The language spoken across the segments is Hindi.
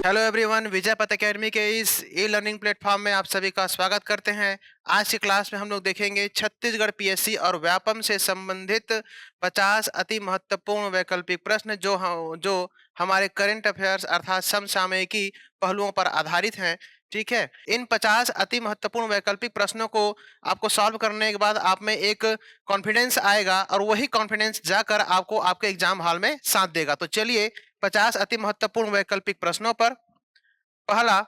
हेलो एवरीवन, विजय पथ अकेडमी के इस ई लर्निंग प्लेटफॉर्म में आप सभी का स्वागत करते हैं। आज की क्लास में हम लोग देखेंगे छत्तीसगढ़ पीएससी और व्यापम से संबंधित 50 अति महत्वपूर्ण वैकल्पिक प्रश्न जो हमारे करंट अफेयर्स अर्थात समसामयिकी पहलुओं पर आधारित हैं। ठीक है, इन 50 अति महत्वपूर्ण वैकल्पिक प्रश्नों को आपको सॉल्व करने के बाद आप में एक कॉन्फिडेंस आएगा और वही कॉन्फिडेंस जाकर आपको आपके एग्जाम हॉल में साथ देगा। तो चलिए 50 अति महत्वपूर्ण वैकल्पिक प्रश्नों पर। पहला,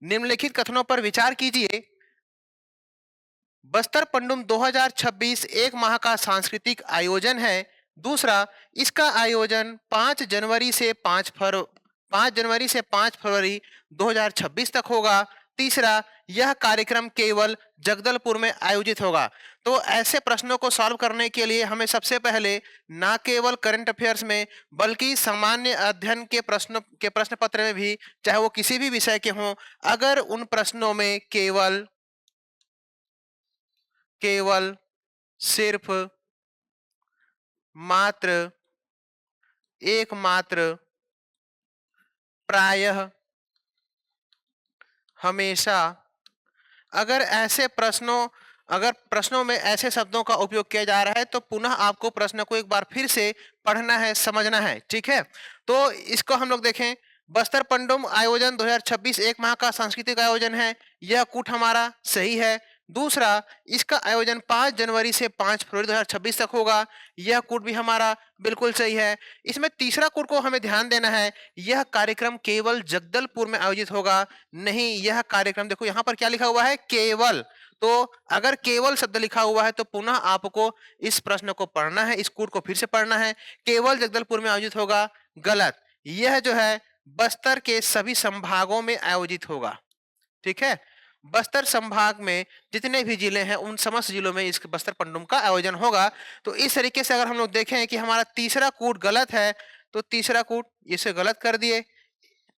निम्नलिखित कथनों पर विचार कीजिए। बस्तर पंडुम 2026 एक माह का सांस्कृतिक आयोजन है। दूसरा, इसका आयोजन 5 जनवरी से 5 फरवरी 2026 तक होगा। तीसरा, यह कार्यक्रम केवल जगदलपुर में आयोजित होगा। तो ऐसे प्रश्नों को सॉल्व करने के लिए हमें सबसे पहले ना केवल करंट अफेयर्स में बल्कि सामान्य अध्ययन के प्रश्न पत्र में भी, चाहे वो किसी भी विषय के हों, अगर उन प्रश्नों में केवल केवल सिर्फ मात्र एकमात्र प्रायः हमेशा अगर प्रश्नों में ऐसे शब्दों का उपयोग किया जा रहा है तो पुनः आपको प्रश्न को एक बार फिर से पढ़ना है, समझना है। ठीक है, तो इसको हम लोग देखें। बस्तर पंडुम आयोजन 2026 एक माह का सांस्कृतिक आयोजन है, यह कूट हमारा सही है। दूसरा, इसका आयोजन 5 जनवरी से 5 फरवरी 2026 तक होगा, यह कूट भी हमारा बिल्कुल सही है। इसमें तीसरा कूट को हमें ध्यान देना है, यह कार्यक्रम केवल जगदलपुर में आयोजित होगा। नहीं, यह कार्यक्रम, देखो यहां पर क्या लिखा हुआ है, केवल। तो अगर केवल शब्द लिखा हुआ है तो पुनः आपको इस प्रश्न को पढ़ना है, इस कूट को फिर से पढ़ना है। केवल जगदलपुर में आयोजित होगा, गलत। यह जो है बस्तर के सभी संभागों में आयोजित होगा। ठीक है, बस्तर संभाग में जितने भी जिले हैं उन समस्त जिलों में इस बस्तर पंडुम का आयोजन होगा। तो इस तरीके से अगर हम लोग देखें कि हमारा तीसरा कूट गलत है तो तीसरा कूट इसे गलत कर दिए।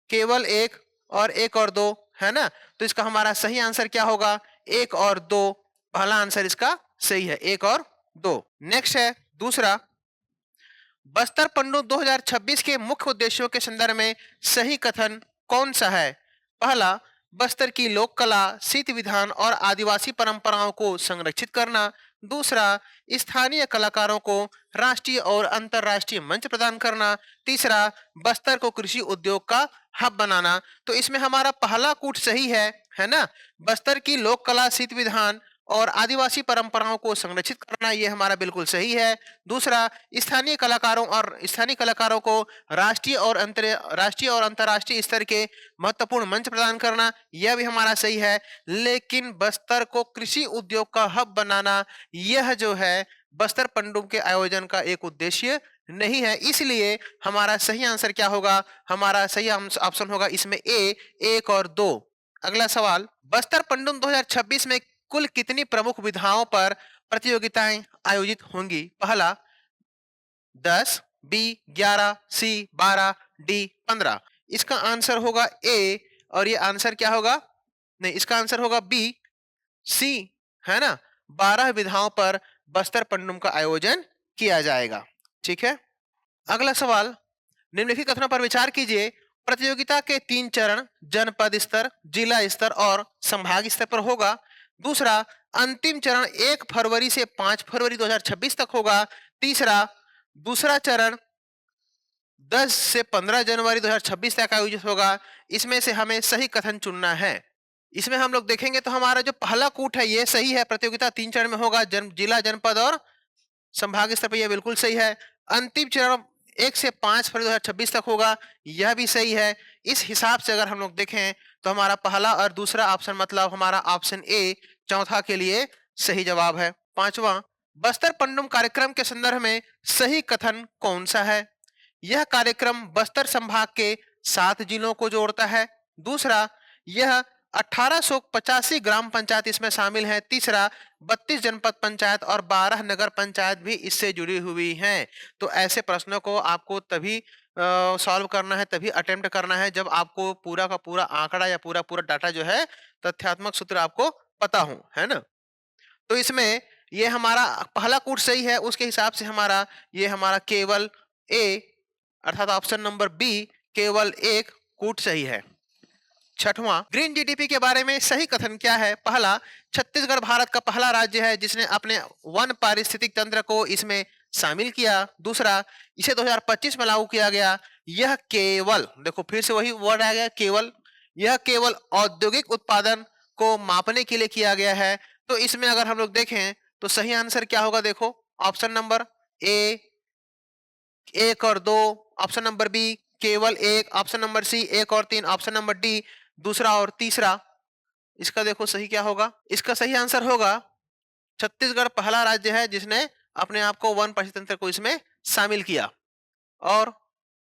केवल एक और एक और दो है ना, तो इसका हमारा सही आंसर क्या होगा, एक और दो। पहला आंसर इसका सही है, एक और दो। नेक्स्ट है दूसरा, बस्तर पंडुम 2026 के मुख्य उद्देश्यों के संदर्भ में सही कथन कौन सा है। पहला, बस्तर की लोक कला, शीत विधान और आदिवासी परंपराओं को संरक्षित करना। दूसरा, स्थानीय कलाकारों को राष्ट्रीय और अंतर्राष्ट्रीय मंच प्रदान करना। तीसरा, बस्तर को कृषि उद्योग का हब बनाना। तो इसमें हमारा पहला कूट सही है ना। बस्तर की लोक कला, शीत विधान और आदिवासी परंपराओं को संरक्षित करना, ये हमारा बिल्कुल सही है। दूसरा, स्थानीय कलाकारों को राष्ट्रीय और अंतर्राष्ट्रीय स्तर के महत्वपूर्ण मंच प्रदान करना, यह भी हमारा सही है। लेकिन बस्तर को कृषि उद्योग का हब बनाना, यह जो है बस्तर पंडुम के आयोजन का एक उद्देश्य नहीं है। इसलिए हमारा सही आंसर क्या होगा, हमारा सही ऑप्शन होगा इसमें ए, एक और दो। अगला सवाल, बस्तर पंडुम 2026 में कुल कितनी प्रमुख विधाओं पर प्रतियोगिताएं आयोजित होंगी। पहला, 10, बी 11, सी 12, डी 15। इसका आंसर होगा ए और ये आंसर क्या होगा, नहीं इसका आंसर होगा बी, सी, है ना। 12 विधाओं पर बस्तर पंडुम का आयोजन किया जाएगा। ठीक है, अगला सवाल, निम्नलिखित कथनों पर विचार कीजिए। प्रतियोगिता के 3 चरण जनपद स्तर, जिला स्तर और संभाग स्तर पर होगा। दूसरा, अंतिम चरण 1 फरवरी से 5 फरवरी 2026 तक होगा। तीसरा, दूसरा चरण 10 से 15 जनवरी 2026 तक आयोजित होगा। इसमें से हमें सही कथन चुनना है। इसमें हम लोग देखेंगे तो हमारा जो पहला कूट है ये सही है, प्रतियोगिता 3 चरण में होगा, जिला, जनपद और संभाग स्तर पर, यह बिल्कुल सही है। अंतिम चरण 1 से 5 फरवरी 2026 तक होगा, यह भी सही है। इस हिसाब से अगर हम लोग देखें तो हमारा पहला और दूसरा ऑप्शन, मतलब हमारा ऑप्शन ए चौथा के लिए सही जवाब है। पांचवा, बस्तर पंडुम कार्यक्रम के संदर्भ में सही कथन कौन सा है। यह कार्यक्रम बस्तर संभाग के 7 जिलों को जोड़ता है। दूसरा, यह 1885 ग्राम पंचायत इसमें शामिल है। तीसरा, 32 जनपद पंचायत और 12 नगर पंचायत भी इससे जुड़ी हुई हैं। तो ऐसे प्रश्नों को आपको तभी सॉल्व करना है, तभी अटेम्प्ट करना है जब आपको पूरा का पूरा आंकड़ा या पूरा पूरा डाटा जो है, तथ्यात्मक सूत्र आपको पता हो, है ना। तो इसमें ये हमारा पहला कूट सही है, उसके हिसाब से ये हमारा केवल ए अर्थात ऑप्शन नंबर बी केवल एक कूट सही है। छठवां, ग्रीन जीडीपी के बारे में सही कथन क्या है? पहला, छत्तीसगढ़ भारत का पहला राज्य है जिसने अपने वन पारिस्थितिक तंत्र को इसमें शामिल किया। दूसरा, इसे 2025 में लागू किया गया। यह केवल, देखो फिर से वही वर्ड आ गया, केवल, यह केवल औद्योगिक उत्पादन को मापने के लिए किया गया है। तो इसमें अगर हम लोग देखें तो सही आंसर क्या होगा? देखो, ऑप्शन नंबर ए, 1 और 2, ऑप्शन नंबर बी केवल 1, ऑप्शन नंबर सी 1 और 3, ऑप्शन नंबर डी दूसरा और तीसरा। इसका देखो सही क्या होगा? इसका सही आंसर होगा, छत्तीसगढ़ पहला राज्य है जिसने अपने आप को वन परिस्थिति तंत्र को इसमें शामिल किया। और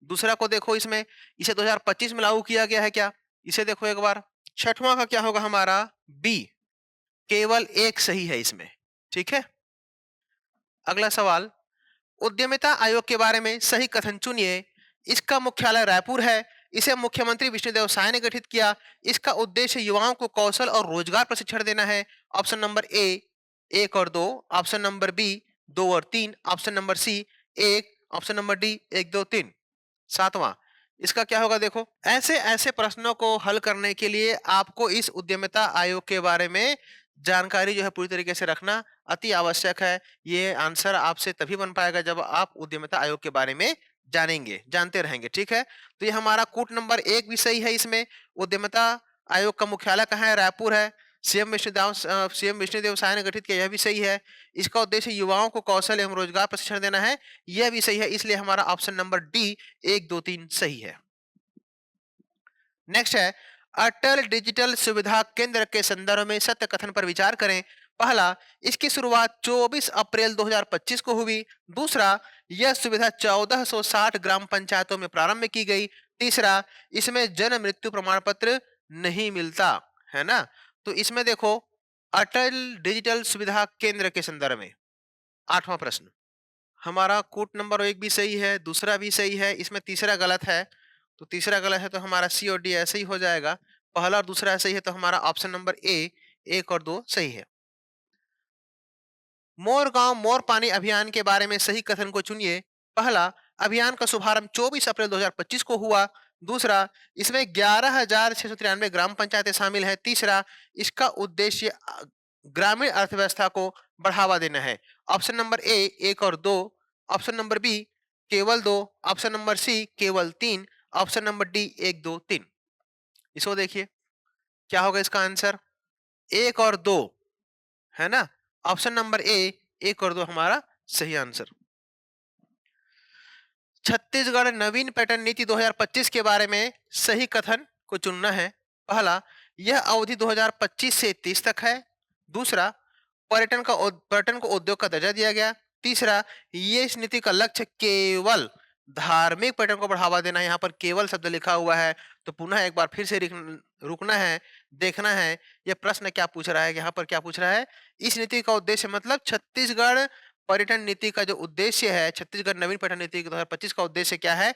दूसरा को देखो, इसमें इसे 2025 में लागू किया गया है क्या? इसे देखो एक बार। छठवां का क्या होगा हमारा? बी, केवल 1 सही है इसमें। ठीक है, अगला सवाल, उद्यमिता आयोग के बारे में सही कथन चुनिए। इसका मुख्यालय रायपुर है। इसे मुख्यमंत्री विष्णुदेव साय ने गठित किया। इसका उद्देश्य युवाओं को कौशल और रोजगार प्रशिक्षण देना है। ऑप्शन नंबर ए, 1 और 2, ऑप्शन नंबर बी 2 और 3, option number C 1, option number D 1, 2, 3। सातवां, इसका क्या होगा? देखो, ऐसे ऐसे प्रश्नों को हल करने के लिए आपको इस उद्यमिता आयोग के बारे में जानकारी जो है पूरी तरीके से रखना अति आवश्यक है। ये आंसर आपसे तभी बन पाएगा जब आप उद्यमिता आयोग के बारे में जानेंगे, जानते रहेंगे। ठीक है, तो ये हमारा कूट नंबर 1 भी सही है। इसमें उद्यमिता आयोग का मुख्यालय कहाँ है? रायपुर है। सीएम विष्णुदेव साय ने गठित किया, यह भी सही है। इसका उद्देश्य युवाओं को कौशल एवं रोजगार प्रशिक्षण देना है, यह भी सही है। इसलिए हमारा ऑप्शन नंबर डी 1, 2, 3 सही है। नेक्स्ट है, अटल डिजिटल सुविधा केंद्र के संदर्भ में सत्य कथन पर विचार करें। पहला, इसकी शुरुआत 24 अप्रैल 2025 को हुई। दूसरा, यह सुविधा 1460 ग्राम पंचायतों में प्रारंभ की गई। तीसरा, इसमें जन्म मृत्यु प्रमाण पत्र नहीं मिलता है ना। तो इसमें देखो, अटल डिजिटल सुविधा केंद्र के संदर्भ में आठवां प्रश्न, हमारा कूट नंबर 1 भी सही है, दूसरा भी सही है, इसमें तीसरा गलत है। तो तीसरा गलत है तो हमारा सी और डी ऐसे ही हो जाएगा। पहला और दूसरा सही है तो हमारा ऑप्शन नंबर ए 1 और 2 सही है। मोर गांव मोर पानी अभियान के बारे में सही कथन को चुनिए। पहला, अभियान का शुभारंभ 24 अप्रैल 2025 को हुआ। दूसरा, इसमें 11,693 ग्राम पंचायतें शामिल है। तीसरा, इसका उद्देश्य ग्रामीण अर्थव्यवस्था को बढ़ावा देना है। ऑप्शन नंबर ए 1 और 2, ऑप्शन नंबर बी केवल 2, ऑप्शन नंबर सी केवल 3, ऑप्शन नंबर डी 1, 2, 3। इसको देखिए क्या होगा इसका आंसर? 1 और 2 है ना। ऑप्शन नंबर ए 1 और 2 हमारा सही आंसर। छत्तीसगढ़ नवीन पर्यटन नीति 2025 के बारे में सही कथन को चुनना है। पहला, यह अवधि 2025 से 30 तक है। दूसरा, पर्यटन को उद्योग का दर्जा दिया गया। तीसरा, ये इस नीति का लक्ष्य केवल धार्मिक पर्यटन को बढ़ावा देना है। यहाँ पर केवल शब्द लिखा हुआ है तो पुनः एक बार फिर से रुकना है, देखना है ये प्रश्न क्या पूछ रहा है। यहाँ पर क्या पूछ रहा है? इस नीति का उद्देश्य मतलब छत्तीसगढ़ पर्यटन नीति का जो उद्देश्य है, छत्तीसगढ़ नवीन पर्यटन नीति 2025 का उद्देश्य क्या है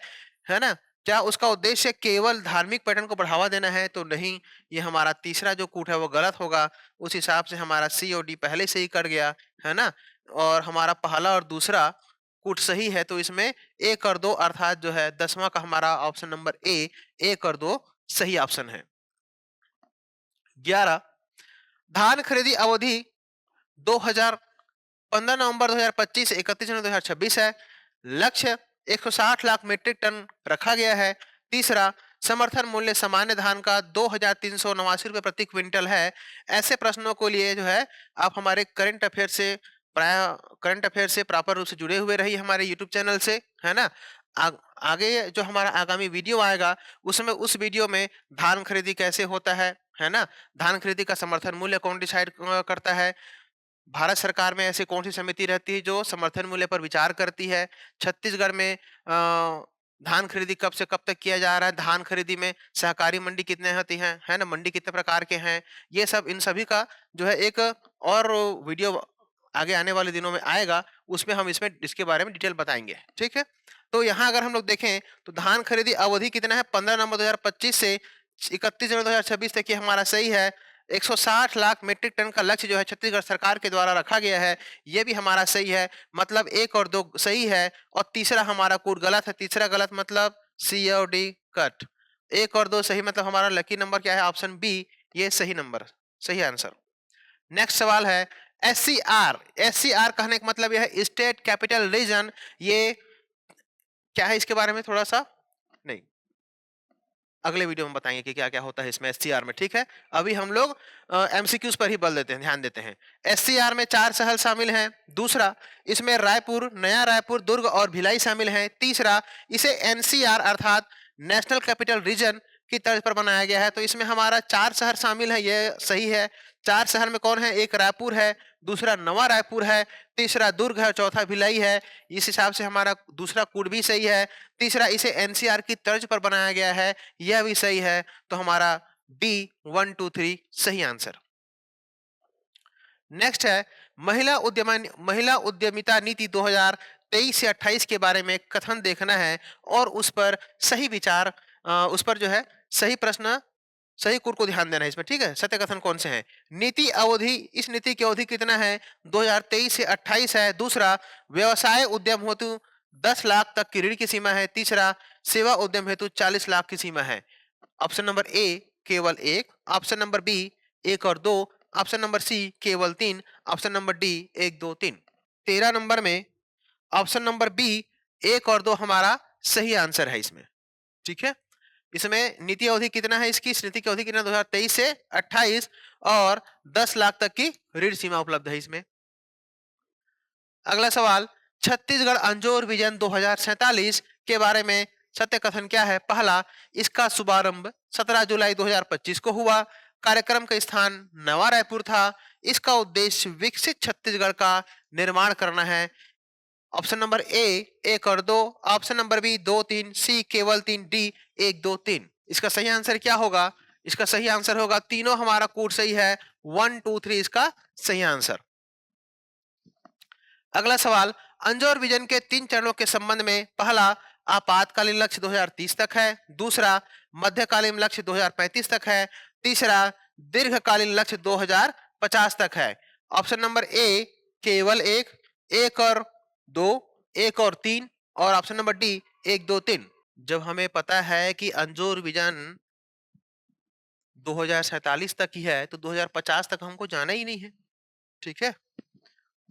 ना। क्या उसका उद्देश्य केवल धार्मिक पर्यटन को बढ़ावा देना है? तो नहीं, ये हमारा तीसरा जो कूट है वो गलत होगा। उस हिसाब से हमारा सी और डी पहले से ही कट गया है ना। और हमारा पहला और दूसरा कूट सही है तो इसमें 1 और 2 अर्थात जो है 10वां का हमारा ऑप्शन नंबर ए 1 और 2 सही ऑप्शन है। 11, धान खरीदी अवधि 15 नवंबर 2025 से 31 जनवरी 2026 है। लक्ष्य 160 लाख मीट्रिक टन रखा गया है। तीसरा, समर्थन मूल्य सामान्य धान का 2,389 रुपए प्रति क्विंटल है। ऐसे प्रश्नों को लिए जो है आप हमारे करंट अफेयर से प्रॉपर रूप से जुड़े हुए रहिए हमारे यूट्यूब चैनल से, है ना। आगे जो हमारा आगामी वीडियो आएगा उसमें उस वीडियो में धान खरीदी कैसे होता है ना। धान खरीदी का समर्थन मूल्य कौन डिसाइड करता है? भारत सरकार में ऐसी कौन सी समिति रहती है जो समर्थन मूल्य पर विचार करती है? छत्तीसगढ़ में धान खरीदी कब से कब तक किया जा रहा है? धान खरीदी में सहकारी मंडी कितने होती हैं, है ना, मंडी कितने प्रकार के हैं? ये सब इन सभी का जो है एक और वीडियो आगे आने वाले दिनों में आएगा, उसमें हम इसमें इसके बारे में डिटेल बताएंगे। ठीक है, तो यहाँ अगर हम लोग देखें तो धान खरीदी अवधि कितना है? 15 नवंबर 2025 से 31 जनवरी 2026 तक ये हमारा सही है। 160 लाख मीट्रिक टन का लक्ष्य जो है छत्तीसगढ़ सरकार के द्वारा रखा गया है, ये भी हमारा सही है। मतलब 1 और 2 सही है और तीसरा हमारा कोड गलत है। तीसरा गलत मतलब सी और डी कट। 1 और 2 सही, मतलब हमारा लकी नंबर क्या है? ऑप्शन बी, ये सही नंबर, सही आंसर। नेक्स्ट सवाल है एससीआर। एससीआर कहने का मतलब यह है स्टेट कैपिटल रीजन। ये क्या है, इसके बारे में थोड़ा सा नहीं, अगले वीडियो में बताएंगे कि क्या क्या होता है इसमें एससीआर में, ठीक है। अभी हम लोग एमसीक्यूज पर ही बल देते हैं, ध्यान देते हैं। एससीआर में 4 शहर शामिल हैं। दूसरा, इसमें रायपुर, नया रायपुर, दुर्ग और भिलाई शामिल हैं। तीसरा, इसे एनसीआर अर्थात नेशनल कैपिटल रीजन की तर्ज पर बनाया गया है। तो इसमें हमारा 4 शहर शामिल है, ये सही है। 4 शहर में कौन है? एक रायपुर है, दूसरा नवा रायपुर है, तीसरा दुर्ग है, चौथा भिलाई है। इस हिसाब से हमारा दूसरा कोड भी सही है। तीसरा, इसे एनसीआर की तर्ज पर बनाया गया है, यह भी सही है। तो हमारा डी 1 2 3 सही आंसर। नेक्स्ट है महिला उद्यमिता नीति 2023 से 28 के बारे में कथन देखना है और उस पर सही विचार, उस पर जो है सही प्रश्न, सही कुर को ध्यान देना है इसमें, ठीक है। सत्य कथन कौन से हैं? नीति अवधि, इस नीति की अवधि कितना है? 2023 से 28 है। दूसरा, व्यवसाय उद्यम हेतु 10 लाख तक की ऋण की सीमा है। तीसरा, सेवा उद्यम हेतु 40 लाख की सीमा है। ऑप्शन नंबर ए केवल 1, ऑप्शन नंबर बी 1 और 2, ऑप्शन नंबर सी केवल 3, ऑप्शन नंबर डी 1 2 3। 13 नंबर में ऑप्शन नंबर बी 1 और 2 हमारा सही आंसर है इसमें, ठीक है। इसमें नीति अवधि कितना है इसकी? इस नीति की अवधि कितना? 2023 से 28 और 10 लाख तक की ऋण सीमा उपलब्ध है इसमें। अगला सवाल, छत्तीसगढ़ अंजोर विजन 2047 के बारे में सत्य कथन क्या है? पहला, इसका शुभारंभ 17 जुलाई 2025 को हुआ। कार्यक्रम का स्थान नवा रायपुर था। इसका उद्देश्य विकसित छत्तीसगढ़ का निर्माण करना है। ऑप्शन नंबर ए 1 और 2, ऑप्शन नंबर बी 2 3, सी केवल 3, डी 1 2 3। इसका सही आंसर क्या होगा? इसका सही आंसर होगा, तीनों हमारा कोड सही है, 1 2 3 इसका सही आंसर। अगला सवाल, अंजोर विजन के 3 चरणों के संबंध में पहला, आपातकालीन लक्ष्य 2030 तक है। दूसरा, मध्यकालीन लक्ष्य 2035 तक है। तीसरा, दीर्घकालीन लक्ष्य 2050 तक है। ऑप्शन नंबर ए केवल 1, 1 और 2, 1 और 3, और ऑप्शन नंबर डी 1 2 3। जब हमें पता है कि अंजोर विजन 2047 तक ही है, तो 2050 तक हमको जाना ही नहीं है, ठीक है।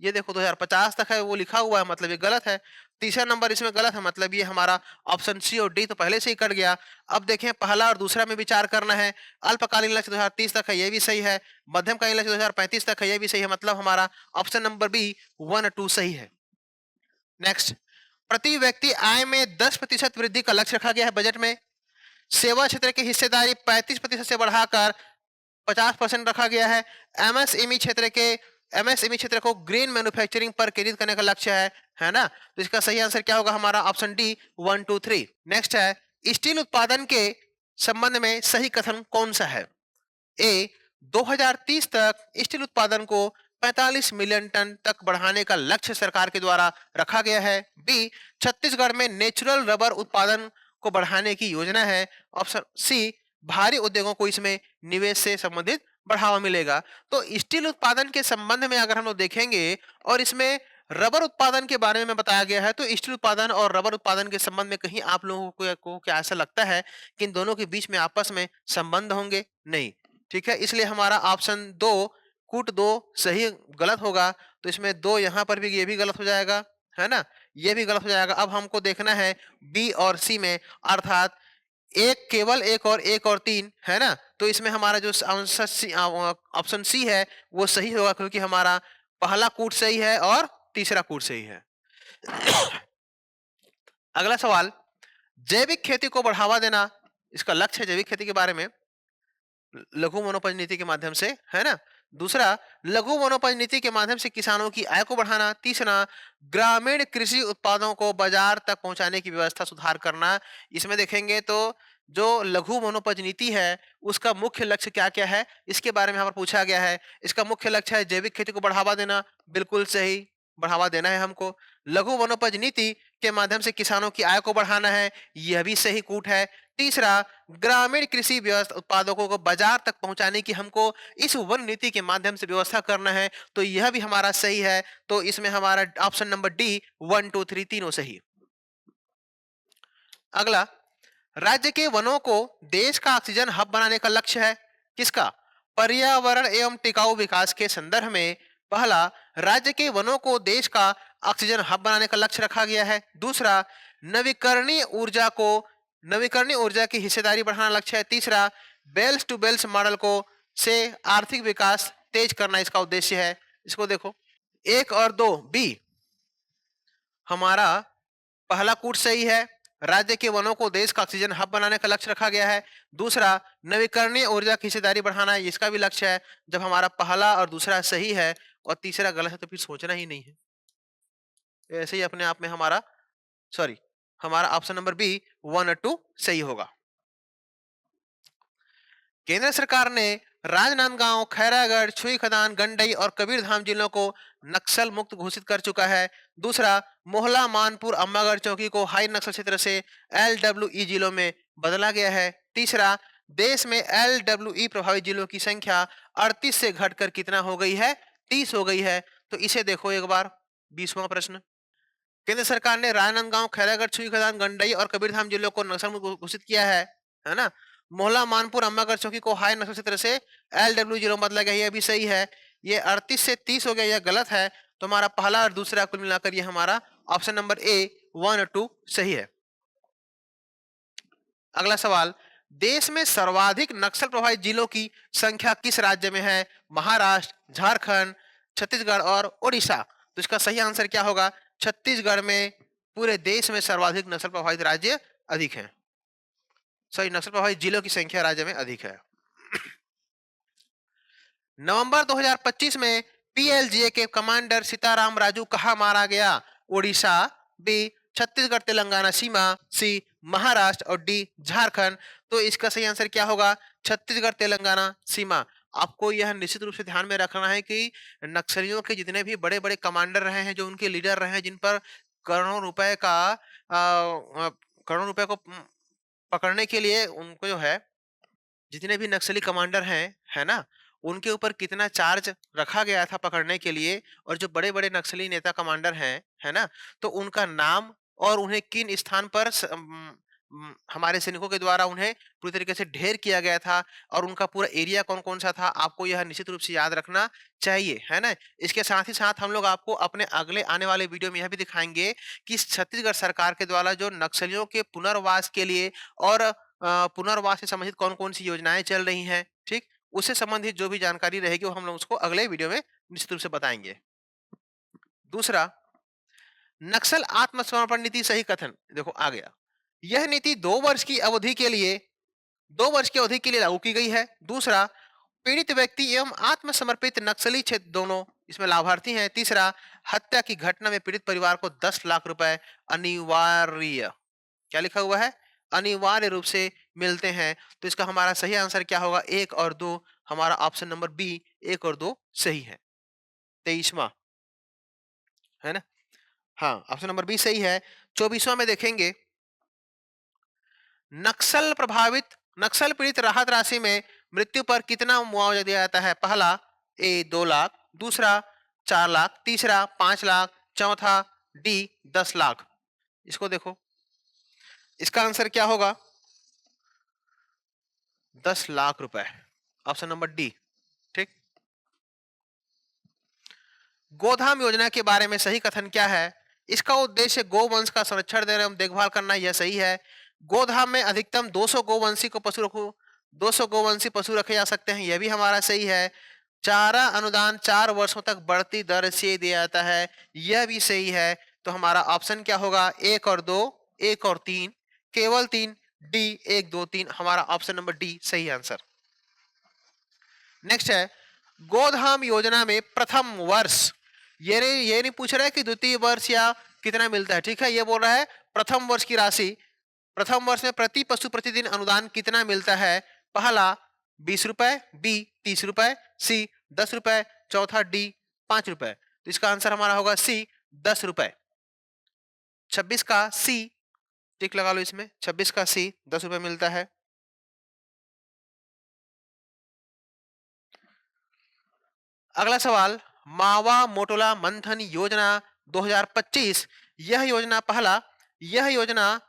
ये देखो 2050 तक है वो लिखा हुआ है, मतलब ये गलत है। तीसरा नंबर इसमें गलत है, मतलब ये हमारा ऑप्शन सी और डी तो पहले से ही कट गया। अब देखें पहला और दूसरा में विचार करना है। अल्पकालीन लक्ष्य 2030 तक है, ये भी सही है। मध्यमकालीन लक्ष्य 2035 तक है, ये भी सही है। मतलब हमारा ऑप्शन नंबर बी 1 और 2 सही है। नेक्स्ट, प्रति व्यक्ति आय में 10% वृद्धि का लक्ष्य रखा गया है बजट में। सेवा क्षेत्र की हिस्सेदारी 35% से बढ़ाकर 50% रखा गया है। एमएसएमई क्षेत्र के एमएसएमई क्षेत्र को ग्रीन मैन्युफैक्चरिंग पर केंद्रित करने का लक्ष्य है ना। तो इसका सही आंसर क्या होगा? हमारा ऑप्शन डी 1 2 3। नेक्स्ट है, स्टील उत्पादन के संबंध में सही कथन कौन सा है? ए 2030 तक स्टील उत्पादन को 45 मिलियन टन तक बढ़ाने का लक्ष्य सरकार के द्वारा रखा गया है। बी, छत्तीसगढ़ में नेचुरल रबर उत्पादन को बढ़ाने की योजना है। ऑप्शन सी, भारी उद्योगों को इसमें निवेश से संबंधित बढ़ावा मिलेगा। तो स्टील उत्पादन के संबंध में अगर हम लोग देखेंगे और इसमें रबर उत्पादन के बारे में बताया गया है, तो स्टील उत्पादन और रबर उत्पादन के संबंध में कहीं आप लोगों को क्या ऐसा लगता है कि इन दोनों के बीच में आपस में संबंध होंगे? नहीं, ठीक है। इसलिए हमारा ऑप्शन 2 कूट 2 सही गलत होगा। तो इसमें 2 यहाँ पर भी, ये भी गलत हो जाएगा, है ना, ये भी गलत हो जाएगा। अब हमको देखना है बी और सी में, अर्थात एक केवल 1 और 1 और 3, है ना। तो इसमें हमारा जो आंसर सी, ऑप्शन सी है वो सही होगा, क्योंकि हमारा पहला कूट सही है और तीसरा कूट सही है। अगला सवाल, जैविक खेती को बढ़ावा देना, इसका लक्ष्य है जैविक खेती के बारे में लघु वनोपज नीति के माध्यम से, है ना। दूसरा, लघु वनोपज नीति के माध्यम से किसानों की आय को बढ़ाना। तीसरा, ग्रामीण कृषि उत्पादों को बाजार तक पहुंचाने की व्यवस्था सुधार करना। इसमें देखेंगे तो जो लघु वनोपज नीति है उसका मुख्य लक्ष्य क्या क्या है, इसके बारे में यहाँ पर पूछा गया है। इसका मुख्य लक्ष्य है जैविक खेती को बढ़ावा देना, बिल्कुल सही, बढ़ावा देना है हमको। लघु वनोपज नीति के माध्यम से किसानों की आय को बढ़ाना है, यह भी सही कूट है। तीसरा, ग्रामीण कृषि व्यवस्था उत्पादकों को बाजार तक पहुंचाने की हमको इस वन नीति के माध्यम से व्यवस्था करना है, तो यह भी हमारा सही है। तो इसमें हमारा ऑप्शन नंबर डी 1 2 3 तीनों सही। अगला, राज्य के वनों को देश का ऑक्सीजन हब बनाने का लक्ष्य है। किसका? पर्यावरण एवं टिकाऊ विकास के संदर्भ में पहला, राज्य के वनों को देश का ऑक्सीजन हब बनाने का लक्ष्य रखा गया है। दूसरा, नवीकरणीय ऊर्जा को नवीकरणीय ऊर्जा की हिस्सेदारी बढ़ाना लक्ष्य है। तीसरा, बेल्स टू बेल्स मॉडल को से आर्थिक विकास तेज करना इसका उद्देश्य है। इसको देखो, एक और दो बी, हमारा पहला कूट सही है। राज्य के वनों को देश का ऑक्सीजन हब बनाने का लक्ष्य रखा गया है। दूसरा, नवीकरणीय ऊर्जा की हिस्सेदारी बढ़ाना है, इसका भी लक्ष्य है। जब हमारा पहला और दूसरा सही है और तीसरा गलत है तो फिर सोचना ही नहीं है। ऐसे ही अपने आप में हमारा सॉरी हमारा ऑप्शन नंबर बी 1 और 2 सही होगा। केंद्र सरकार ने राजनांदगांव, खैरागढ़, छुई खदान, गंडई और कबीरधाम जिलों को नक्सल मुक्त घोषित कर चुका है। दूसरा, मोहला, मानपुर, अम्बागढ़ चौकी को हाई नक्सल क्षेत्र से एलडब्ल्यूई जिलों में बदला गया है। तीसरा, देश में एलडब्ल्यूई प्रभावित जिलों की संख्या 38 से घटकर कितना हो गई है? 30 हो गई है। तो इसे देखो एक बार, 20वां प्रश्न। केंद्र सरकार ने राजनांदगांव, खैरागढ़, छुई खदान, गंडई और कबीरधाम जिलों को नक्सल मुक्त घोषित किया है ना। मोहला, मानपुर, अम्बागढ़ चौकी को हाई नक्सल क्षेत्र से एलडब्ल्यू जिलों में बदला गया, ये भी सही है। ये 38 से 30 हो गया, यह गलत है। तो हमारा पहला और दूसरा कुल मिलाकर ये हमारा ऑप्शन नंबर ए 1 और 2 सही है। अगला सवाल, देश में सर्वाधिक नक्सल प्रभावित जिलों की संख्या किस राज्य में है? महाराष्ट्र, झारखंड, छत्तीसगढ़ और ओडिशा। तो इसका सही आंसर क्या होगा? छत्तीसगढ़ में पूरे देश में सर्वाधिक नक्सल प्रभावित राज्य अधिक है। सॉरी, नक्सल प्रभावित जिलों की संख्या राज्य में अधिक है। नवंबर 2025 में पीएलजीए के कमांडर सीताराम राजू कहां मारा गया? ओडिशा, बी छत्तीसगढ़ तेलंगाना सीमा, सी महाराष्ट्र और डी झारखंड। तो इसका सही आंसर क्या होगा? छत्तीसगढ़ तेलंगाना सीमा। आपको यह निश्चित रूप से ध्यान में रखना है कि नक्सलियों के जितने भी बड़े बड़े कमांडर रहे हैं, जो उनके लीडर रहे हैं, जिन पर करोड़ों रुपए का करोड़ों रुपए को पकड़ने के लिए उनको जो है, जितने भी नक्सली कमांडर हैं, है ना, उनके ऊपर कितना चार्ज रखा गया था पकड़ने के लिए, और जो बड़े-बड़े नक्सली नेता कमांडर हैं, है ना, तो उनका नाम और उन्हें किन स्थान पर हमारे सैनिकों के द्वारा उन्हें पूरी तरीके से ढेर किया गया था और उनका पूरा एरिया कौन-कौन सा था, आपको यह निश्चित रूप से याद रखना चाहिए, है ना? इसके साथ ही साथ हम लोग आपको अपने अगले आने वाले वीडियो में यह भी दिखाएँगे कि छत्तीसगढ़ सरकार के द्वारा जो नक्सलियों के पुनर्वास के लिए और पुनर्वास से संबंधित कौन-कौन सी योजनाएँ चल रही हैं, ठीक? उससे संबंधित जो भी जानकारी रहेगी वो हम लोग उसको अगले वीडियो में निश्चित रूप से बताएँगे। दूसरा, नक्सल आत्मसमर्पण नीति सही कथन देखो आ गया। यह नीति 2 वर्ष की अवधि के लिए 2 वर्ष की अवधि के लिए लागू की गई है। दूसरा, पीड़ित व्यक्ति एवं आत्मसमर्पित नक्सली क्षेत्र दोनों इसमें लाभार्थी हैं। तीसरा, हत्या की घटना में पीड़ित परिवार को 10 लाख रुपए अनिवार्य, क्या लिखा हुआ है? अनिवार्य रूप से मिलते हैं। तो इसका हमारा सही आंसर क्या होगा? 1 और 2, हमारा ऑप्शन नंबर बी 1 और 2 सही है। 23वां, है ना? हाँ, ऑप्शन नंबर बी सही है। 24वां में देखेंगे, नक्सल प्रभावित नक्सल पीड़ित राहत राशि में मृत्यु पर कितना मुआवजा दिया जाता है? पहला, ए 2 लाख, दूसरा 4 लाख, तीसरा 5 लाख, चौथा डी 10 लाख। इसको देखो, इसका आंसर क्या होगा? 10 लाख रुपए, ऑप्शन नंबर डी, ठीक। गोधाम योजना के बारे में सही कथन क्या है? इसका उद्देश्य गोवंश का संरक्षण देना एवं देखभाल करना, यह सही है। गोधाम में अधिकतम 200 गोवंशी को पशु रखो 200 गोवंशी पशु रखे जा सकते हैं, यह भी हमारा सही है। चारा अनुदान 4 वर्षों तक बढ़ती दर से दिया जाता है, यह भी सही है। तो हमारा ऑप्शन क्या होगा? 1 और 2, 1 और 3, केवल 3, डी 1 2 3, हमारा ऑप्शन नंबर डी सही आंसर। नेक्स्ट है, गोधाम योजना में प्रथम वर्ष, ये नहीं पूछ रहा है कि द्वितीय वर्ष या कितना मिलता है, ठीक है, ये बोल रहा है प्रथम वर्ष की राशि। प्रथम वर्ष में प्रति पशु प्रतिदिन अनुदान कितना मिलता है? पहला 20 रुपए, बी 30 रुपए, सी 10 रुपए, चौथा डी 5 रुपए। तो इसका आंसर हमारा होगा सी 10 रुपए। 26 का सी टिक लगा लो इसमें, 26 का सी 10 रुपए मिलता है। अगला सवाल, मावा मोटोला मंथन योजना 2025, यह योजना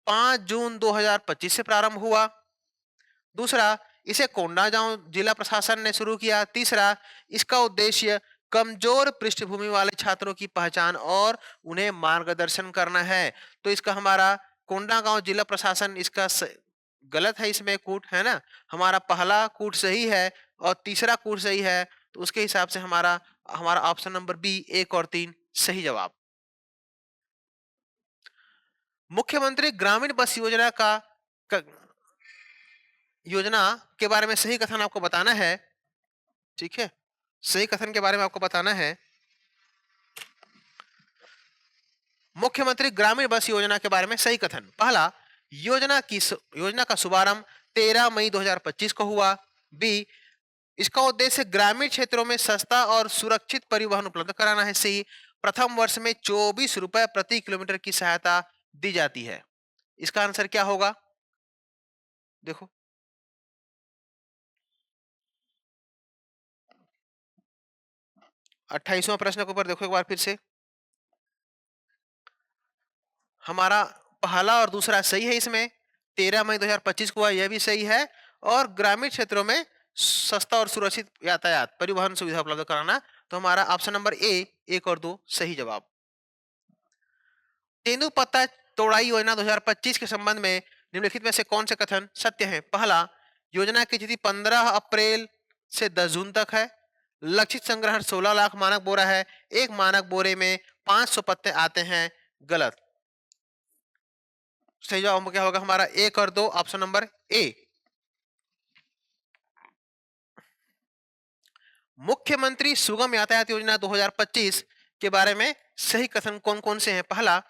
5 जून 2025 से प्रारंभ हुआ। दूसरा, इसे कोंडागांव जिला प्रशासन ने शुरू किया। तीसरा, इसका उद्देश्य कमजोर पृष्ठभूमि वाले छात्रों की पहचान और उन्हें मार्गदर्शन करना है। तो इसका हमारा कोंडागांव जिला प्रशासन इसका गलत है, इसमें कूट है ना। हमारा पहला कूट सही है और तीसरा कूट सही है, तो उसके हिसाब से हमारा हमारा ऑप्शन नंबर बी 1 और 3 सही जवाब। मुख्यमंत्री ग्रामीण बस योजना क- योजना के बारे में सही कथन आपको बताना है। ठीक है, सही कथन के बारे में आपको बताना है। मुख्यमंत्री ग्रामीण बस योजना के बारे में सही कथन। पहला, योजना का शुभारंभ 13 मई 2025 को हुआ। बी, इसका उद्देश्य ग्रामीण क्षेत्रों में सस्ता और सुरक्षित परिवहन उपलब्ध कराना है। सी, प्रथम वर्ष में 24 रुपए प्रति किलोमीटर की सहायता दी जाती है। इसका आंसर क्या होगा? देखो, 28वां प्रश्न के ऊपर देखो एक बार फिर से। हमारा पहला और दूसरा सही है। इसमें 13 मई 2025 को हुआ, यह भी सही है। और ग्रामीण क्षेत्रों में सस्ता और सुरक्षित यातायात परिवहन सुविधा उपलब्ध कराना, तो हमारा ऑप्शन नंबर ए 1 और 2 सही जवाब। तेंदुपत्ता तोड़ाई योजना 2025 के संबंध में निम्नलिखित में से कौन से कथन सत्य हैं? पहला, योजना की तिथि 15 अप्रैल से 10 जून तक है। लक्षित संग्रहण 16 लाख मानक बोरा है। एक मानक बोरे में 500 पत्ते आते हैं। गलत। सही जवाब क्या होगा? हमारा 1 और 2 ऑप्शन नंबर ए। मुख्यमंत्री सुगम यातायात योजना 2025 के बारे में सही कथन कौन कौन से हैं? पहला,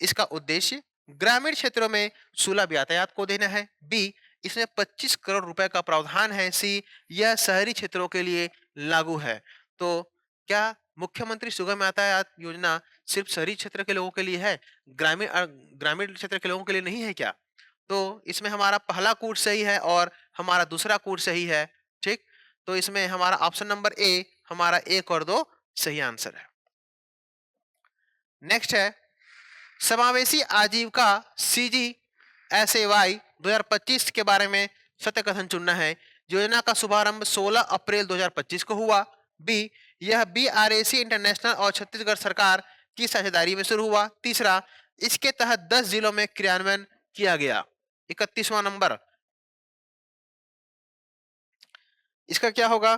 इसका उद्देश्य ग्रामीण क्षेत्रों में सुलभ यातायात को देना है। बी, इसमें 25 करोड़ रुपए का प्रावधान है। सी, यह शहरी क्षेत्रों के लिए लागू है। तो क्या मुख्यमंत्री सुगम यातायात योजना सिर्फ शहरी क्षेत्र के लोगों के लिए है, ग्रामीण क्षेत्र के लोगों के लिए नहीं है क्या? तो इसमें हमारा पहला कूट सही है और हमारा दूसरा कूट सही है। ठीक, तो इसमें हमारा ऑप्शन नंबर ए हमारा 1 और 2 सही आंसर है। नेक्स्ट है समावेशी आजीविका सीजी एसएवाई 2025 के बारे में सत्य कथन चुनना है। योजना का शुभारंभ 16 अप्रैल 2025 को हुआ। बी, यह बीआरएसी इंटरनेशनल और छत्तीसगढ़ सरकार की साझेदारी में शुरू हुआ। तीसरा, इसके तहत 10 जिलों में क्रियान्वयन किया गया। 31वां नंबर, इसका क्या होगा?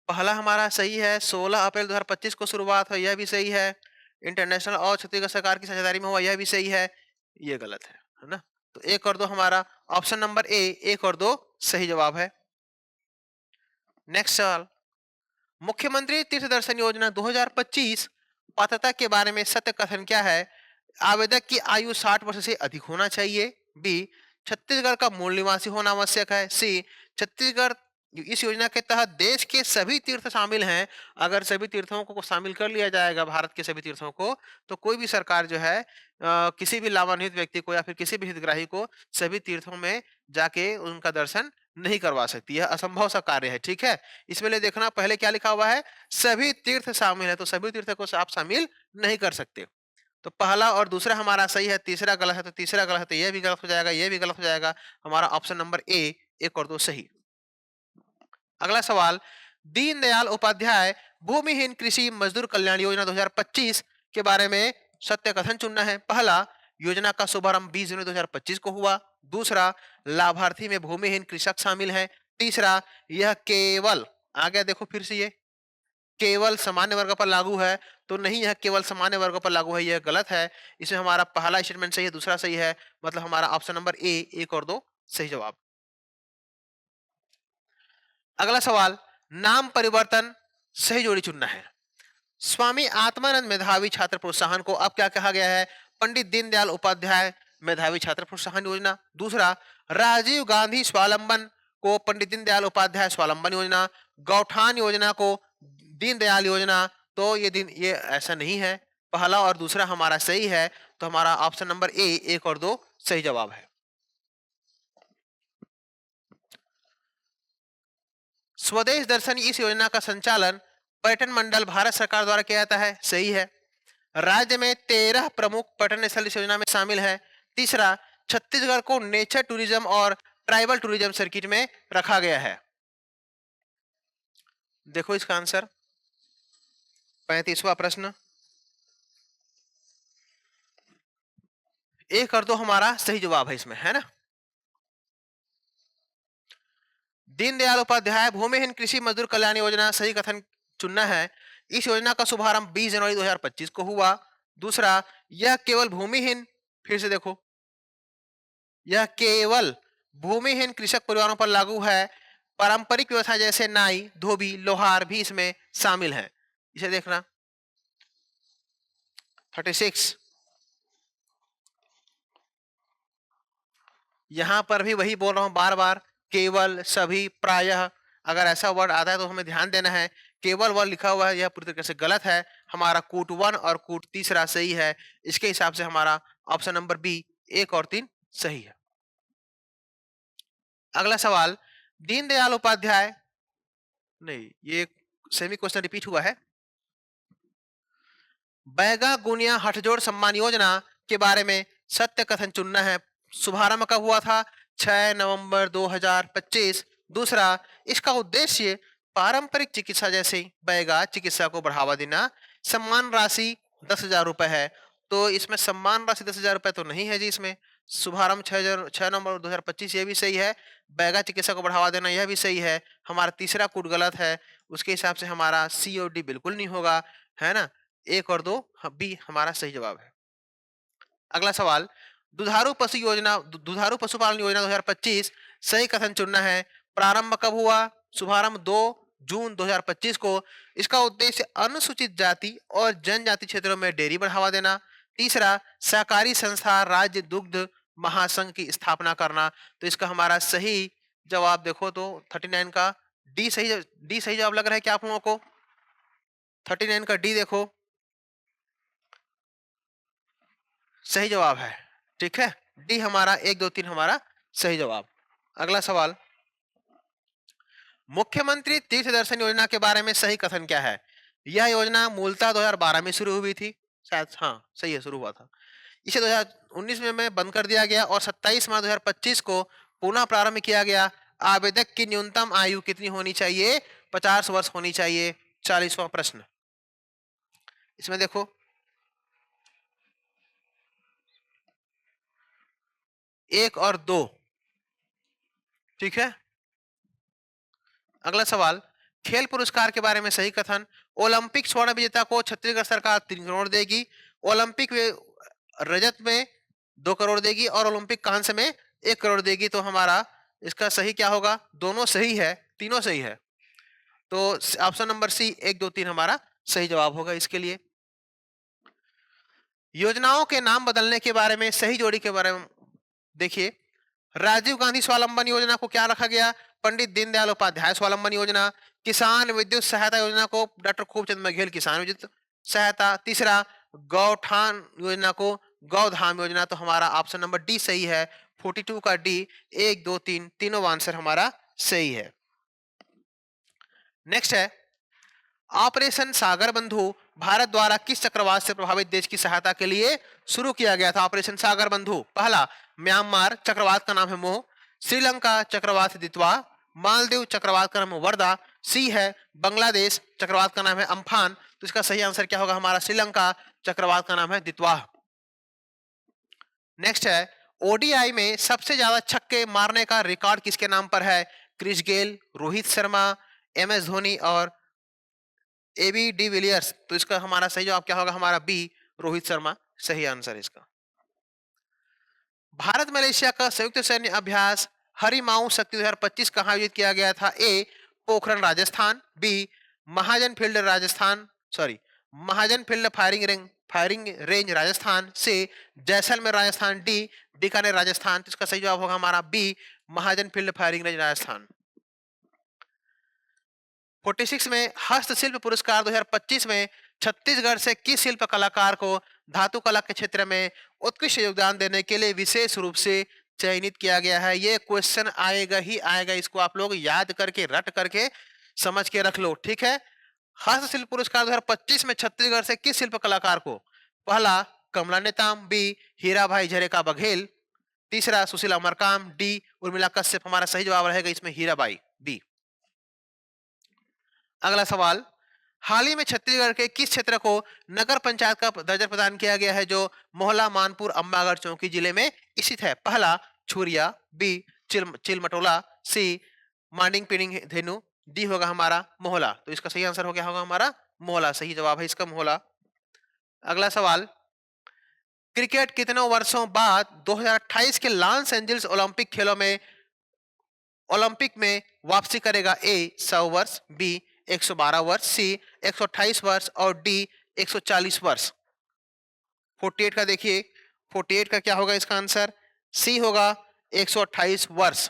पहला हमारा सही है, 16 अप्रैल 2025 को शुरुआत है, यह भी सही है। इंटरनेशनल और छत्तीसगढ़ सरकार की साझेदारी में हुआ, यह भी सही है। ये गलत है ना। तो 1 और 2 हमारा ऑप्शन नंबर ए 1 और 2 सही जवाब है। नेक्स्ट सवाल, मुख्यमंत्री तीर्थ दर्शन योजना 2025 पात्रता के बारे में सत्य कथन क्या है? आवेदक की आयु 60 वर्ष से अधिक होना चाहिए। बी, छत्तीसगढ़ का मूल निवासी होना आवश्यक है। सी, छत्तीसगढ़ इस योजना के तहत देश के सभी तीर्थ शामिल हैं। अगर सभी तीर्थों को शामिल कर लिया जाएगा, भारत के सभी तीर्थों को, तो कोई भी सरकार जो है किसी भी लाभान्वित व्यक्ति को या फिर किसी भी हितग्राही को सभी तीर्थों में जाके उनका दर्शन नहीं करवा सकती। यह असंभव सा कार्य है। ठीक है, इसमें लिए देखना पहले क्या लिखा हुआ है, सभी तीर्थ शामिल है, तो सभी तीर्थ को आप शामिल नहीं कर सकते। तो पहला और दूसरा हमारा सही है, तीसरा गलत है, तो तीसरा गलत है, तो यह भी गलत हो जाएगा, यह भी गलत हो जाएगा। हमारा ऑप्शन नंबर ए 1 और 2 सही। अगला सवाल, दीनदयाल उपाध्याय भूमिहीन कृषि मजदूर कल्याण योजना 2025 के बारे में सत्य कथन चुनना है। पहला, योजना का शुभारंभ 20 जनवरी 2025 को हुआ। दूसरा, लाभार्थी में भूमिहीन कृषक शामिल है। तीसरा, यह केवल, आ गया देखो फिर से, ये केवल सामान्य वर्ग पर लागू है, तो नहीं, यह केवल सामान्य वर्ग पर लागू है, यह गलत है। इसमें हमारा पहला स्टेटमेंट सही है, दूसरा सही है, मतलब हमारा ऑप्शन नंबर ए 1 और 2 सही जवाब। अगला सवाल, नाम परिवर्तन सही जोड़ी चुनना है। स्वामी आत्मानंद मेधावी छात्र प्रोत्साहन को अब क्या कहा गया है? पंडित दीनदयाल उपाध्याय मेधावी छात्र प्रोत्साहन योजना। दूसरा, राजीव गांधी स्वावलंबन को पंडित दीनदयाल उपाध्याय स्वावलंबन योजना। गौठान योजना को दीनदयाल योजना। तो ये ऐसा नहीं है, पहला और दूसरा हमारा सही है, तो हमारा ऑप्शन नंबर ए 1 और 2 सही जवाब है। स्वदेश दर्शन इस योजना का संचालन पर्यटन मंडल भारत सरकार द्वारा किया जाता है। सही है। राज्य में 13 प्रमुख पर्यटन स्थल इस योजना में शामिल है। तीसरा, छत्तीसगढ़ को नेचर टूरिज्म और ट्राइबल टूरिज्म सर्किट में रखा गया है। देखो इसका आंसर 35वां प्रश्न, 1 और 2 हमारा सही जवाब है इसमें, है ना। दीनदयाल उपाध्याय भूमिहीन कृषि मजदूर कल्याण योजना सही कथन चुनना है। इस योजना का शुभारंभ 20 जनवरी 2025 को हुआ। दूसरा, यह केवल भूमिहीन, फिर से देखो, यह केवल भूमिहीन कृषक परिवारों पर लागू है। पारंपरिक व्यवसाय जैसे नाई, धोबी, लोहार भी इसमें शामिल हैं। इसे देखना 36, यहां पर भी वही बोल रहा हूं बार बार, केवल, सभी, प्रायः, अगर ऐसा वर्ड आता है तो हमें ध्यान देना है। केवल वर्ड लिखा हुआ है, यह पूरी तरीके से गलत है। हमारा कूट 1 और कूट तीसरा सही है। इसके हिसाब से हमारा ऑप्शन नंबर बी 1 और 3 सही है। अगला सवाल, दीनदयाल उपाध्याय, नहीं, ये सेमी क्वेश्चन रिपीट हुआ है। बैगा गुनिया हठजोड़ सम्मान योजना के बारे में सत्य कथन चुनना है। शुभारंभ कब हुआ था? 6 नवंबर 2025। दूसरा, इसका उद्देश्य पारंपरिक चिकित्सा जैसे बैगा चिकित्सा को बढ़ावा देना। सम्मान राशि 10,000 रुपए है, तो इसमें सम्मान राशि 10,000 रुपए तो नहीं है जी। इसमें शुभारंभ 6 नवंबर 2025, ये भी सही है। बैगा चिकित्सा को बढ़ावा देना, यह भी सही है। हमारा तीसरा कूट गलत है, उसके हिसाब से हमारा सी और डी बिल्कुल नहीं होगा, है ना। 1 और 2 बी हमारा सही जवाब है। अगला सवाल, दुधारू पशुपालन योजना 2025 सही कथन चुनना है। प्रारंभ कब हुआ? शुभारंभ 2 जून 2025 को। इसका उद्देश्य अनुसूचित जाति और जनजाति क्षेत्रों में डेयरी बढ़ावा देना। तीसरा, सहकारी संस्था राज्य दुग्ध महासंघ की स्थापना करना। तो इसका हमारा सही जवाब देखो तो 39 का डी सही जवाब लग रहा है क्या आप लोगों को? 39 का डी देखो, सही जवाब है। ठीक है, डी हमारा 1 2 3 हमारा सही जवाब। अगला सवाल, मुख्यमंत्री तीर्थ दर्शन योजना के बारे में सही कथन क्या है? यह योजना मूलतः 2012 में शुरू हुई थी, शायद, हाँ सही है, शुरू हुआ था। इसे 2019 में बंद कर दिया गया और 27 मार्च 2025 को पुनः प्रारंभ किया गया। आवेदक की न्यूनतम आयु कितनी होनी चाहिए? 50 वर्ष होनी चाहिए। 40वां प्रश्न, इसमें देखो 1 और 2, ठीक है। अगला सवाल, खेल पुरस्कार के बारे में सही कथन। ओलंपिक स्वर्ण विजेता को छत्तीसगढ़ सरकार 3 करोड़ देगी। ओलंपिक रजत में 2 करोड़ देगी और ओलंपिक कांस्य में 1 करोड़ देगी। तो हमारा इसका सही क्या होगा? दोनों सही है, तीनों सही है। तो ऑप्शन नंबर सी 1 2 3 हमारा सही जवाब होगा इसके लिए। योजनाओं के नाम बदलने के बारे में सही जोड़ी के बारे में देखिए। राजीव गांधी स्वावलंबन योजना को क्या रखा गया? पंडित दीनदयाल उपाध्याय स्वावलंबन योजना। किसान विद्युत सहायता योजना को डॉक्टर खूबचंद बघेल किसान विद्युत सहायता। तीसरा, गौठान योजना को गौधाम योजना। तो हमारा ऑप्शन नंबर डी सही है। 42 का डी, 1 2 3 तीनों आंसर हमारा सही है। नेक्स्ट है, ऑपरेशन सागर बंधु भारत द्वारा किस चक्रवात से प्रभावित देश की सहायता के लिए शुरू किया गया था? ऑपरेशन सागर बंधु, पहला म्यांमार, चक्रवात का नाम है मोह। श्रीलंका, चक्रवात है दितवा। मालदीव, चक्रवात का नाम है वर्दा। सी है बांग्लादेश, चक्रवात का नाम है अम्फान। तो इसका सही आंसर क्या होगा? हमारा श्रीलंका, चक्रवात का नाम है दितवा। नेक्स्ट है, ओडीआई में सबसे ज्यादा छक्के मारने का रिकॉर्ड किसके नाम पर है? Chris Gayle, Rohit Sharma, MS Dhoni और एबी डिविलियर्स। तो इसका हमारा सही जवाब क्या होगा? हमारा बी, रोहित शर्मा सही आंसर इसका। भारत मलेशिया का संयुक्त सैन्य अभ्यास हरिमाऊ शक्ति 2025 कहां आयोजित किया गया था? ए, पोखरण राजस्थान। बी, महाजन फील्ड राजस्थान, सॉरी, महाजन फील्ड फायरिंग रेंज राजस्थान। से, जैसलमेर राजस्थान। डी, बीकानेर राजस्थान। तो इसका सही जवाब होगा हमारा बी, महाजन फील्ड फायरिंग रेंज राजस्थान। 46 में हस्तशिल्प पुरस्कार 2025 में छत्तीसगढ़ से किस शिल्प कलाकार को धातु कला के क्षेत्र में उत्कृष्ट योगदान देने के लिए विशेष रूप से चयनित किया गया है? ये क्वेश्चन आएगा ही आएगा, इसको आप लोग याद करके रट करके समझ के रख लो, ठीक है। हस्तशिल्प पुरस्कार 2025 में छत्तीसगढ़ से किस शिल्प कलाकार को पहला कमला नेताम, बी हीरा भाई झरेका बघेल, तीसरा सुशीला मरकाम, डी उर्मिला कश्यप। हमारा सही जवाब रहेगा इसमें हीराबाई, बी। अगला सवाल, हाल ही में छत्तीसगढ़ के किस क्षेत्र को नगर पंचायत का दर्जा प्रदान किया गया है जो मोहला मानपुर अंबागढ़ चौकी जिले में स्थित है? पहला छुरिया, बी चिलमटोला, सी मांडिंग पिनिंग धेनु, डी होगा हमारा मोहला। तो इसका सही आंसर हो गया होगा हमारा मोहला, सही जवाब है इसका मोहला। अगला सवाल, क्रिकेट कितने वर्षों बाद 2028 के लॉस एंजल्स ओलंपिक में वापसी करेगा? ए 100 वर्ष, बी 112 वर्ष, सी 128 वर्ष और डी 140 वर्ष। 48 का देखिए, 48 का क्या होगा इसका आंसर? सी होगा 128 वर्ष।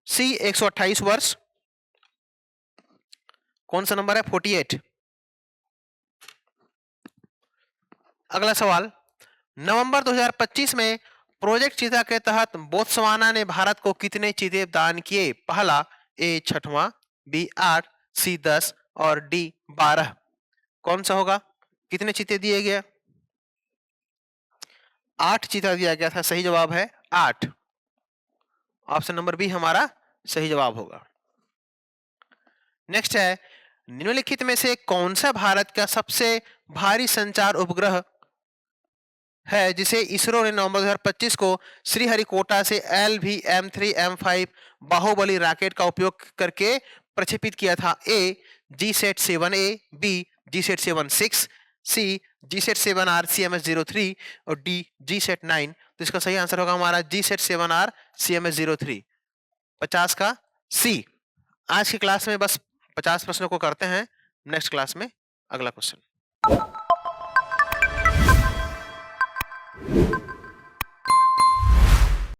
सी 128 वर्ष। कौन सा नंबर है? 48। अगला सवाल, नवंबर 2025 में प्रोजेक्ट चीता के तहत बोत्सवाना ने भारत को कितने चीते दान किए? पहला ए 6वां, बी 8, सी 10 और डी 12। कौन सा होगा? कितने चीते दिए गए? 8 चीता दिया गया था, सही जवाब है 8। ऑप्शन नंबर बी हमारा सही जवाब होगा। नेक्स्ट है, निम्नलिखित में से कौन सा भारत का सबसे भारी संचार उपग्रह है जिसे इसरो ने नवंबर 2025 को श्रीहरिकोटा से LVM-3M5 बाहुबली रॉकेट का उपयोग करके प्रक्षेपित किया था? ए GSAT-7A, बी GSAT-7-6, सी GSAT-7R CMS-03 और डी GSAT-9। तो इसका सही आंसर होगा हमारा GSAT-7R CMS-03, 50 का सी। आज की क्लास में बस 50 प्रश्नों को करते हैं, नेक्स्ट क्लास में अगला क्वेश्चन।